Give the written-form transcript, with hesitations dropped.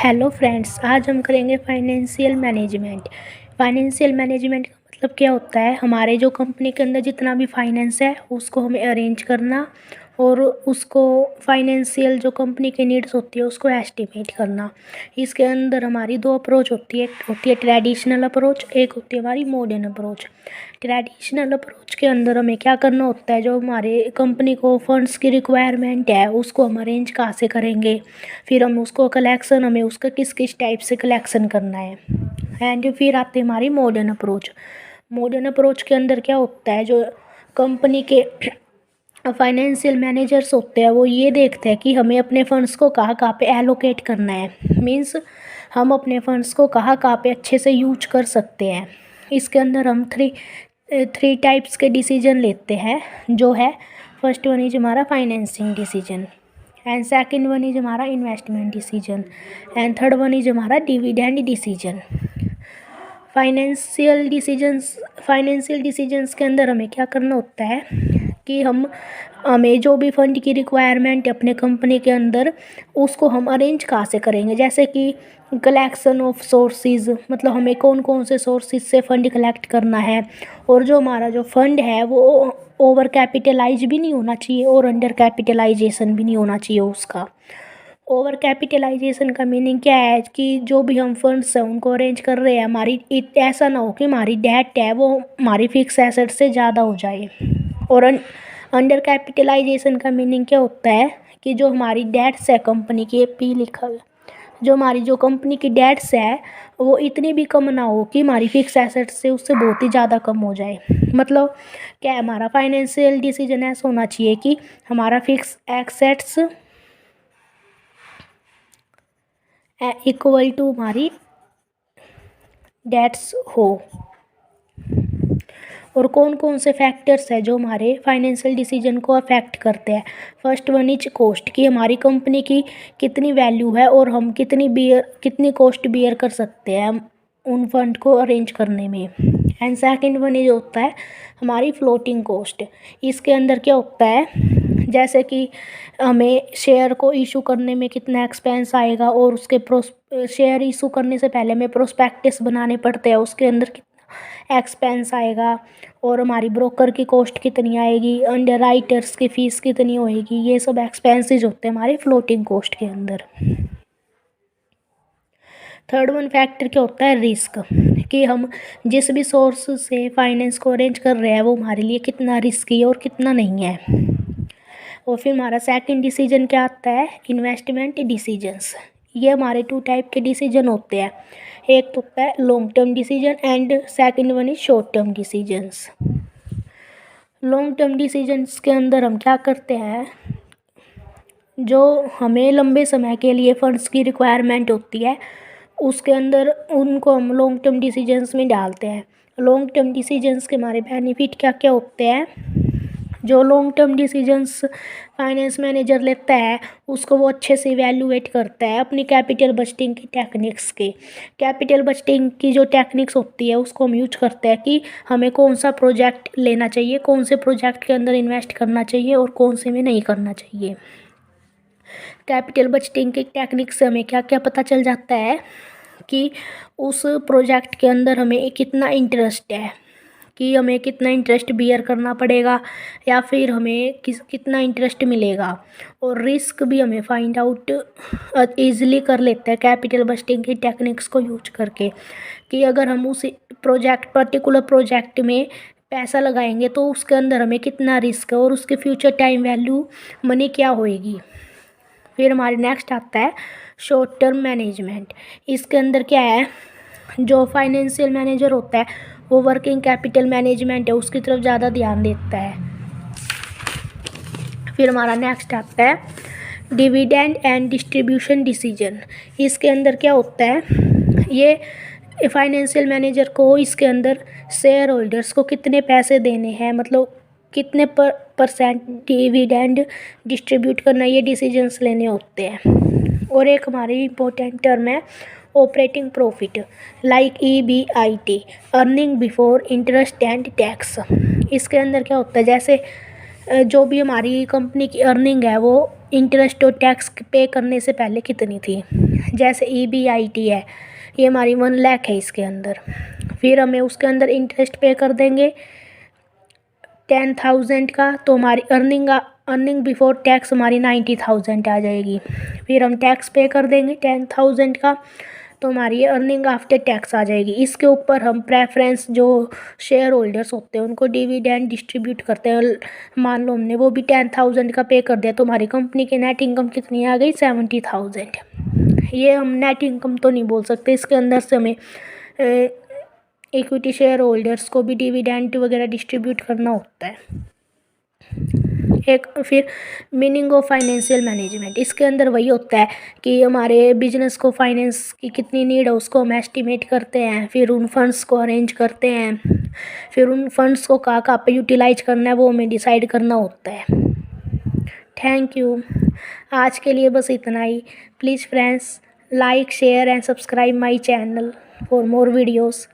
Hello friends, आज हम करेंगे फाइनेंशियल मैनेजमेंट। फाइनेंशियल मैनेजमेंट का मतलब क्या होता है? हमारे जो कंपनी के अंदर जितना भी फाइनेंस है उसको हमें अरेंज करना और उसको फाइनेंशियल जो कंपनी की नीड्स होती है उसको एस्टिमेट करना। इसके अंदर हमारी दो अप्रोच होती है, एक होती है ट्रेडिशनल अप्रोच, एक होती है हमारी मॉडर्न अप्रोच। ट्रेडिशनल अप्रोच के अंदर हमें क्या करना होता है, जो हमारे कंपनी को फंड्स की रिक्वायरमेंट है उसको हम अरेंज कहाँ से करेंगे, फिर हम उसको कलेक्शन हमें उसका किस किस टाइप से कलेक्शन करना है। एंड फिर आते हैं हमारी मॉडर्न अप्रोच। मॉडर्न अप्रोच के अंदर क्या होता है, जो कंपनी के फाइनेंशियल मैनेजर्स होते हैं वो ये देखते हैं कि हमें अपने फंड्स को कहाँ कहाँ पे एलोकेट करना है। मीन्स हम अपने फंड्स को कहाँ कहाँ पे अच्छे से यूज कर सकते हैं। इसके अंदर हम थ्री टाइप्स के डिसीजन लेते हैं, जो है फर्स्ट वन इज हमारा financing decision, and second one is हमारा investment decision, and third one is हमारा डिविडेंड डिसीजन। फाइनेंशियल डिसीजंस के अंदर हमें क्या करना होता है कि हमें जो भी फंड की रिक्वायरमेंट है अपने कंपनी के अंदर उसको हम अरेंज कहाँ से करेंगे। जैसे कि कलेक्शन ऑफ सोर्सेज, मतलब हमें कौन कौन से सोर्सेज से फंड कलेक्ट करना है, और जो हमारा जो फंड है वो ओवर कैपिटलाइज भी नहीं होना चाहिए और अंडर कैपिटलाइजेशन भी नहीं होना चाहिए उसका। ओवर कैपिटलाइजेशन का मीनिंग क्या है कि जो भी हम फंड्स हैं उनको अरेंज कर रहे हैं, ऐसा ना हो कि हमारी डेट है वो हमारी फिक्स एसेट से ज़्यादा हो जाए। और अंडर कैपिटलाइजेशन का मीनिंग क्या होता है कि जो हमारी डेट्स है कंपनी की, पी लिखा हुआ, जो हमारी जो कंपनी की डेट्स है वो इतनी भी कम ना हो कि हमारी फिक्स एसेट से उससे बहुत ही ज़्यादा कम हो जाए। मतलब क्या है, हमारा फाइनेंशियल डिसीजन ऐसा होना चाहिए कि हमारा फिक्स एसेट्स इक्वल टू हमारी डेट्स हो। और कौन कौन से फैक्टर्स है जो हमारे फाइनेंशियल डिसीजन को अफेक्ट करते हैं। फर्स्ट वन इज कॉस्ट, कि हमारी कंपनी की कितनी वैल्यू है और हम कितनी कॉस्ट बियर कर सकते हैं उन फंड को अरेंज करने में। एंड सेकंड वन इज होता है हमारी फ्लोटिंग कॉस्ट। इसके अंदर क्या होता है, जैसे कि हमें शेयर को इशू करने में कितना एक्सपेंस आएगा और उसके शेयर इशू करने से पहले हमें प्रोस्पेक्टस बनाने पड़ते हैं, उसके अंदर कितना एक्सपेंस आएगा, और हमारी ब्रोकर की कॉस्ट कितनी आएगी, अंडर राइटर्स की फ़ीस कितनी होएगी। ये सब एक्सपेंसेस होते हैं हमारे फ्लोटिंग कॉस्ट के अंदर। थर्ड वन फैक्टर क्या होता है, रिस्क, कि हम जिस भी सोर्स से फाइनेंस को अरेंज कर रहे हैं वो हमारे लिए कितना रिस्की है और कितना नहीं है। और फिर हमारा सेकंड डिसीजन क्या आता है, इन्वेस्टमेंट डिसीजंस। ये हमारे टू टाइप के डिसीजन होते हैं, एक तो होता है long term decision and second one is short term decisions. Long term decisions के अंदर हम क्या करते हैं, जो हमें लंबे समय के लिए फंड्स की रिक्वायरमेंट होती है उसके अंदर उनको हम लॉन्ग टर्म डिसीजंस में डालते हैं। लॉन्ग टर्म डिसीजंस के हमारे बेनिफिट क्या क्या होते हैं, जो long term decisions finance manager लेता है उसको वो अच्छे से इवैल्यूएट करता है अपनी कैपिटल बजटिंग की टेक्निक्स के। कैपिटल बजटिंग की जो टेक्निक्स होती है उसको हम यूज करते हैं कि हमें कौन सा प्रोजेक्ट लेना चाहिए, कौन से प्रोजेक्ट के अंदर इन्वेस्ट करना चाहिए और कौन से में नहीं करना चाहिए। कैपिटल बजटिंग की टेक्निक से हमें क्या क्या पता चल जाता है कि उस प्रोजेक्ट के अंदर हमें कितना इंटरेस्ट है, कि हमें कितना इंटरेस्ट बियर करना पड़ेगा या फिर हमें कितना इंटरेस्ट मिलेगा। और रिस्क भी हमें फाइंड आउट ईज़िली कर लेते हैं कैपिटल बजटिंग की टेक्निक्स को यूज करके, कि अगर हम उस पर्टिकुलर प्रोजेक्ट में पैसा लगाएंगे तो उसके अंदर हमें कितना रिस्क है और उसके फ्यूचर टाइम वैल्यू मनी क्या होएगी। फिर हमारे नेक्स्ट आता है शॉर्ट टर्म मैनेजमेंट। इसके अंदर क्या है, जो फाइनेंशियल मैनेजर होता है वो वर्किंग कैपिटल मैनेजमेंट है उसकी तरफ ज़्यादा ध्यान देता है। फिर हमारा नेक्स्ट आता है डिविडेंड एंड डिस्ट्रीब्यूशन डिसीजन। इसके अंदर क्या होता है, ये फाइनेंशियल मैनेजर को इसके अंदर शेयर होल्डर्स को कितने पैसे देने हैं, मतलब कितने परसेंट डिविडेंड डिस्ट्रीब्यूट करना, ये डिसीजंस लेने होते हैं। और एक हमारी इम्पोर्टेंट टर्म है operating profit, like EBIT, earning before interest and tax. इसके अंदर क्या होता है, जैसे जो भी हमारी कंपनी की अर्निंग है वो इंटरेस्ट और टैक्स पे करने से पहले कितनी थी। जैसे EBIT है, ये हमारी 1 लाख है इसके अंदर। फिर हमें उसके अंदर इंटरेस्ट पे कर देंगे 10,000 का, तो हमारी अर्निंग बिफोर टैक्स हमारी 90,000 आ जाएगी। फिर हम टैक्स पे कर देंगे 10,000 का, तो हमारी ये अर्निंग आफ्टर टैक्स आ जाएगी। इसके ऊपर हम प्रेफरेंस जो शेयर होल्डर्स होते हैं उनको डिविडेंड डिस्ट्रीब्यूट करते हैं। मान लो हमने वो भी 10,000 का पे कर दिया, तो हमारी कंपनी की नेट इनकम कितनी आ गई, 70,000। ये हम नेट इनकम तो नहीं बोल सकते, इसके अंदर से हमें इक्विटी शेयर होल्डर्स को भी डिविडेंड वगैरह डिस्ट्रीब्यूट करना होता है। एक फिर मीनिंग ऑफ फाइनेंशियल मैनेजमेंट, इसके अंदर वही होता है कि हमारे बिजनेस को फाइनेंस की कितनी नीड है उसको हम एस्टिमेट करते हैं, फिर उन फंड्स को अरेंज करते हैं, फिर उन फंड्स को कहाँ पे यूटिलाइज करना है वो हमें डिसाइड करना होता है। Thank you. आज के लिए बस इतना ही। Please friends, like share and subscribe my channel for more videos.